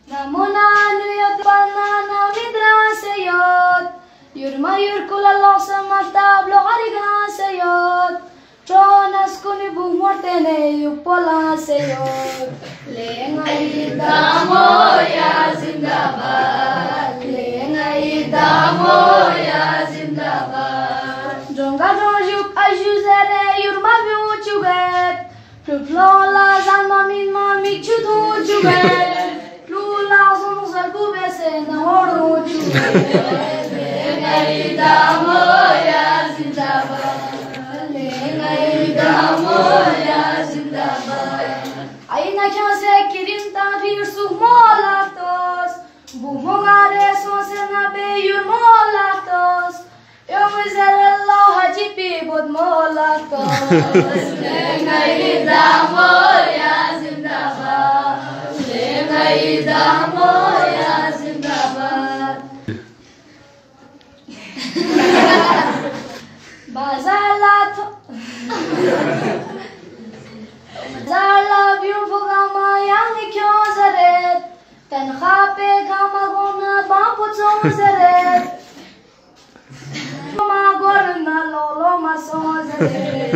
Namona nuyot banana midraseyot Yurma yurkula losa matablo arigaseyot Tronas kuni bumortene yupola seyot Lengai damoya zindabad Lengai damoya zindabad Jonga jonjuk ajuzere yurma biuchuget Pluplola zanmamin mami chudu chuget Lula zon zargu bese na horu chuget Lengai damoya zindabad Lengai damoya zindabad Aina kyose kirin tabir suhmolatos Bu mogare sonse na be yurmolatos Yomizerellah hacipi bod molatos Lengai damoya zindabad Lengai damoya zindabad Bazarla beautiful gama yangi kyo zaret Ten khape gama gona bampu tsong zaret Ma gorna lolo ma son zaret